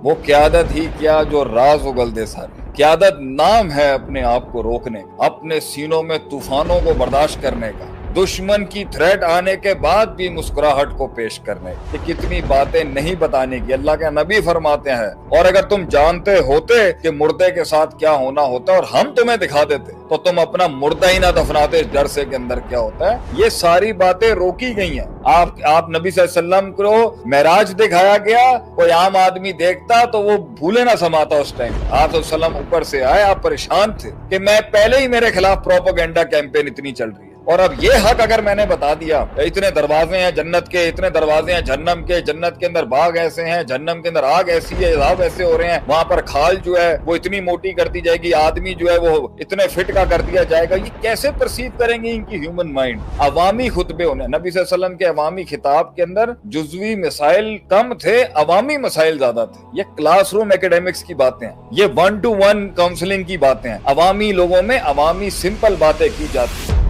وہ قیادت ہی کیا جو راز اگل دے سارے۔ قیادت نام ہے اپنے آپ کو روکنے کا، اپنے سینوں میں طوفانوں کو برداشت کرنے کا، دشمن کی تھریٹ آنے کے بعد بھی مسکراہٹ کو پیش کرنے کی۔ کتنی باتیں نہیں بتانے کی، اللہ کے نبی فرماتے ہیں، اور اگر تم جانتے ہوتے کہ مردے کے ساتھ کیا ہونا ہوتا ہے اور ہم تمہیں دکھا دیتے تو تم اپنا مردہ ہی نہ دفناتے اس ڈر سے کے اندر کیا ہوتا ہے۔ یہ ساری باتیں روکی گئی ہیں۔ آپ نبی صلی اللہ علیہ وسلم کو معراج دکھایا گیا، کوئی عام آدمی دیکھتا تو وہ بھولے نہ سماتا اس ٹائم۔ آپ صلی اللہ علیہ وسلم اوپر سے آئے، آپ پریشان تھے کہ میں پہلے ہی میرے خلاف پروپیگنڈا کیمپین اتنی چل رہی ہے، اور اب یہ حق اگر میں نے بتا دیا، اتنے دروازے ہیں جنت کے، اتنے دروازے ہیں جہنم کے، جنت کے اندر باغ ایسے ہیں، جہنم کے اندر آگ ایسی ہے، عذاب ایسے ہو رہے ہیں، وہاں پر کھال جو ہے وہ اتنی موٹی کر دی جائے گی، آدمی جو ہے وہ اتنے فٹ کا کر دیا جائے گا، یہ کیسے پرسیو کریں گے ان کی ہیومن مائنڈ؟ عوامی خطبے ہونے، نبی صلی اللہ علیہ وسلم کے عوامی خطاب کے اندر جزوی مسائل کم تھے، عوامی مسائل زیادہ تھے۔ یہ کلاس روم ایکیڈیمکس کی باتیں ہیں، یہ 1-to-1 کاؤنسلنگ کی باتیں ہیں، عوامی لوگوں میں عوامی سمپل باتیں کی جاتی ہیں۔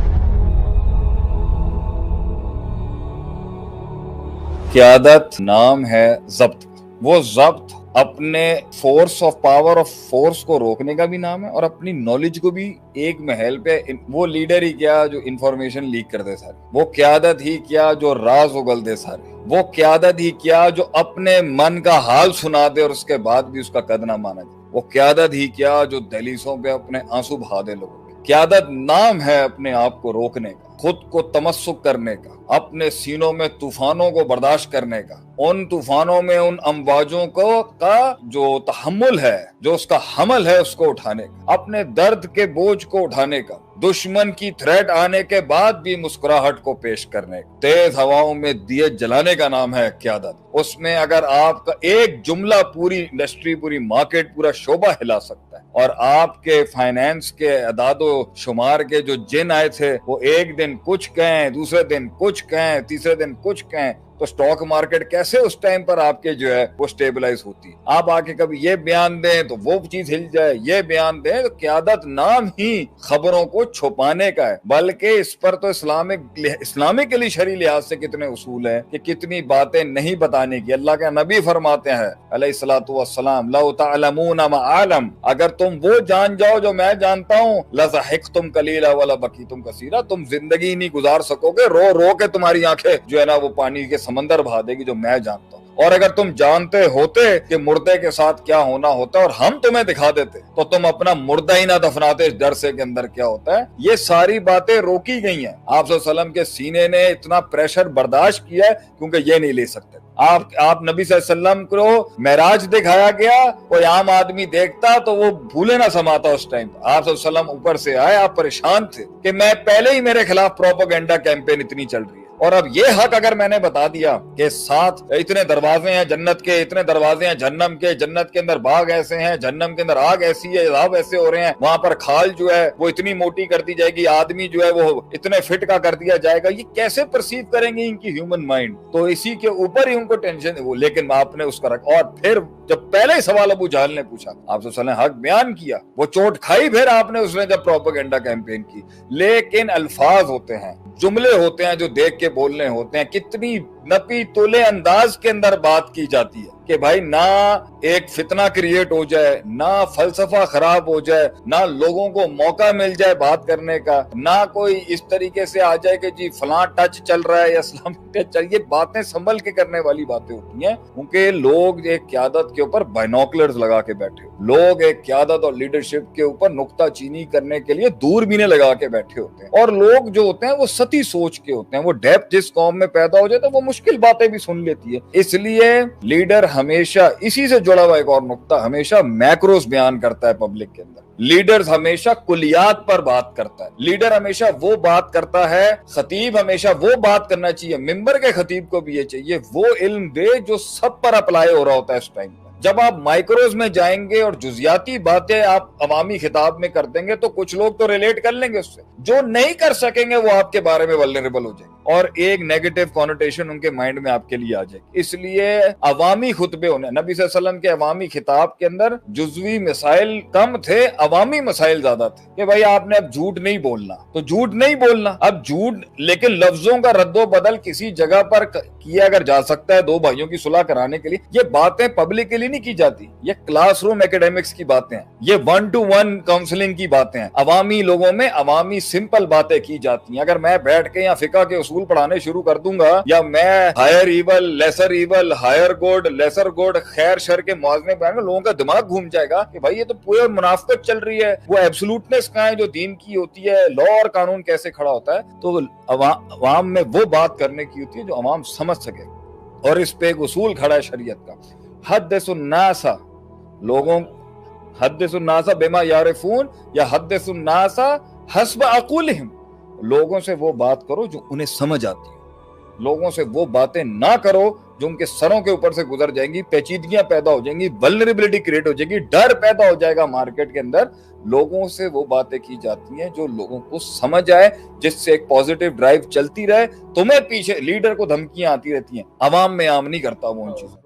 قیادت نام ہے ضبط، وہ ضبط اپنے force of power of force کو روکنے کا بھی نام ہے، اور اپنی نالج کو بھی ایک محل پہ، وہ لیڈر ہی کیا جو انفارمیشن لیک کر دے سارے، وہ قیادت ہی کیا جو راز اگل دے سارے، وہ قیادت ہی کیا جو اپنے من کا حال سنا دے اور اس کے بعد بھی اس کا قد نہ مانا جائے، وہ قیادت ہی کیا جو دہلیزوں پہ اپنے آنسو بہا دے لوگوں کے۔ قیادت نام ہے اپنے آپ کو روکنے کا، خود کو تمسک کرنے کا، اپنے سینوں میں طوفانوں کو برداشت کرنے کا، ان طوفانوں میں ان امواجوں کا جو تحمل ہے، جو اس کا حمل ہے، اس کو اٹھانے کا، اپنے درد کے بوجھ کو اٹھانے کا، دشمن کی تھریٹ آنے کے بعد بھی مسکراہٹ کو پیش کرنے کا۔ تیز ہواؤں میں دیے جلانے کا نام ہے قیادت۔ اس میں اگر آپ کا ایک جملہ پوری انڈسٹری، پوری مارکیٹ، پورا شعبہ ہلا سکتا ہے، اور آپ کے فائنینس کے اعداد و شمار کے جو جن آئے تھے وہ ایک دن کچھ کہیں، دوسرے دن کچھ کہیں، تیسرے دن کچھ کہیں، تو سٹاک مارکیٹ کیسے اس ٹائم پر آپ کے جو ہے وہ سٹیبلائز ہوتی ہے؟ آپ آ کے کبھی یہ بیان دیں تو وہ چیز ہل جائے، یہ بیان دیں تو قیادت نام ہی خبروں کو چھپانے کا ہے، بلکہ اس پر تو اسلامکلی شرعی لحاظ سے کتنے اصول ہیں کہ کتنی باتیں نہیں بتانے کی۔ اللہ کے نبی فرماتے ہیں علیہ الصلوۃ والسلام، لو تعلمون ما اعلم، اگر تم وہ جان جاؤ جو میں جانتا ہوں، لضحکتم قلیلا ولبکیتم کثیرا، تم زندگی نہیں گزار سکو گے، رو رو کے تمہاری آنکھیں جو ہے نا وہ پانی کے سمندر بہا دے گی جو میں جانتا ہوں۔ اور اگر تم جانتے ہوتے کہ مردے کے ساتھ کیا ہونا ہوتا ہے اور ہم تمہیں دکھا دیتے تو تم اپنا مردہ ہی نہ دفناتے اس ڈر سے کے اندر کیا ہوتا ہے۔ یہ ساری باتیں روکی گئی ہیں۔ آپ صلی اللہ علیہ وسلم کے سینے نے اتنا پریشر برداشت کیا ہے کیونکہ یہ نہیں لے سکتے۔ آپ نبی صلی اللہ علیہ وسلم کو معراج دکھایا گیا، کوئی عام آدمی دیکھتا تو وہ بھولے نہ سماتا اس ٹائم۔ آپ صلی اللہ علیہ وسلم اوپر سے آئے، آپ پریشان تھے کہ میں پہلے ہی میرے خلاف پروپیگنڈا کیمپین اتنی چل رہی ہے، اور اب یہ حق اگر میں نے بتا دیا کہ ساتھ اتنے دروازے ہیں جنت کے، اتنے دروازے ہیں جہنم کے، جنت کے اندر باغ ایسے ہیں، جہنم کے اندر آگ ایسی ہے، عذاب ایسے ہو رہے ہیں، وہاں پر کھال جو ہے وہ اتنی موٹی کر دی جائے گی، آدمی جو ہے وہ اتنے فٹ کا کر دیا جائے گا، یہ کیسے پرسیو کریں گے ان کی ہیومن مائنڈ؟ تو اسی کے اوپر ہی ان کو ٹینشن وہ، لیکن آپ نے اس کا رکھا، اور پھر جب پہلے سوال ابو جہل نے پوچھا، آپ صلی اللہ علیہ وسلم نے حق بیان کیا، وہ چوٹ کھائی پھر آپ نے، اس نے جب پروپیگنڈا کیمپین کی، لیکن الفاظ ہوتے ہیں، جملے ہوتے ہیں جو دیکھ کے بولنے ہوتے ہیں، کتنی نپی تلے انداز کے اندر بات کی جاتی ہے کہ بھائی نہ ایک فتنہ کریٹ ہو جائے، نہ فلسفہ خراب ہو جائے، نہ لوگوں کو موقع مل جائے بات کرنے کا، نہ کوئی اس طریقے سے آ جائے کہ جی فلاں ٹچ چل رہا ہے یا اسلامک ٹچ چل، یہ باتیں سنبھل کے کرنے والی باتیں ہوتی ہیں، کیونکہ لوگ ایک قیادت کے اوپر بائنوکلرز لگا کے بیٹھے، لوگ ایک قیادت اور لیڈرشپ کے اوپر نکتہ چینی کرنے کے لیے دوربینیں لگا کے بیٹھے ہوتے ہیں، اور لوگ جو ہوتے ہیں وہ سطحی سوچ کے ہوتے ہیں، وہ ڈیپتھ جس قوم میں پیدا ہو جائے تو وہ مشکل باتیں بھی سن لیتی ہے۔ اس لیے لیڈر ہمیشہ اسی سے جڑا ہوا ایک اور نقطہ، ہمیشہ میکروز بیان کرتا ہے پبلک کے اندر، لیڈر ہمیشہ کلیات پر بات کرتا ہے، لیڈر ہمیشہ وہ بات کرتا ہے، خطیب ہمیشہ وہ بات کرنا چاہیے، ممبر کے خطیب کو بھی یہ چاہیے وہ علم دے جو سب پر اپلائی ہو رہا ہوتا ہے اس ٹائم پر۔ جب آپ مائکروز میں جائیں گے اور جزیاتی باتیں آپ عوامی خطاب میں کر دیں گے تو کچھ لوگ تو ریلیٹ کر لیں گے اس سے، جو نہیں کر سکیں گے وہ آپ کے بارے میں ولنریبل ہو جائیں گے۔ اور ایک نیگیٹو کونوٹیشن ان کے مائنڈ میں آپ کے لیے آ جائے گی. اس لیے عوامی خطبے ہونے, نبی صلی اللہ علیہ وسلم کے عوامی خطاب کے اندر جزوی مسائل کم تھے, عوامی مسائل زیادہ تھے کہ بھائی آپ نے اب جھوٹ نہیں بولنا تو جھوٹ نہیں بولنا. اب جھوٹ, لیکن لفظوں کا رد و بدل کسی جگہ پر کیا اگر جا سکتا ہے دو بھائیوں کی صلح کرانے کے لیے, یہ باتیں پبلک کے لیے نہیں کی جاتی, یہ کلاس روم ایکیڈیمکس کی باتیں ہیں, یہ 1-to-1 کاؤنسلنگ کی باتیں ہیں, عوامی لوگوں میں عوامی سمپل باتیں کی جاتی ہیں. اگر میں بیٹھ کے یا فقہ کے اصول پڑھانے شروع کر دوں گا, یا میں higher evil, lesser evil, higher good, lesser good, خیر شر کے موازنے پہ لوگوں کا دماغ گھوم جائے گا کہ بھائی یہ تو پورے منافقت چل رہی ہے, وہ ایبسولوٹنس کہاں ہے جو دین کی ہوتی ہے, لا اور قانون کیسے کھڑا ہوتا ہے. تو عوام میں وہ بات کرنے کی ہوتی ہے جو عوام سمجھ سکے, اور اس پہ ایک اصول کھڑا ہے شریعت کا, حدث الناس, لوگوں حدث الناس بما یعرفون یا حدث الناس حسب عقولہم, لوگوں سے وہ بات کرو جو انہیں سمجھ آتی ہے, لوگوں سے وہ باتیں نہ کرو جو ان کے سروں کے اوپر سے گزر جائیں گی, پیچیدگیاں پیدا ہو جائیں گی, ولنریبلٹی کریٹ ہو جائے گی, ڈر پیدا ہو جائے گا مارکیٹ کے اندر. لوگوں سے وہ باتیں کی جاتی ہیں جو لوگوں کو سمجھ آئے, جس سے ایک پازیٹیو ڈرائیو چلتی رہے. تمہیں پیچھے لیڈر کو دھمکیاں آتی رہتی ہیں, عوام میں عام نہیں کرتا وہ ان چیزوں.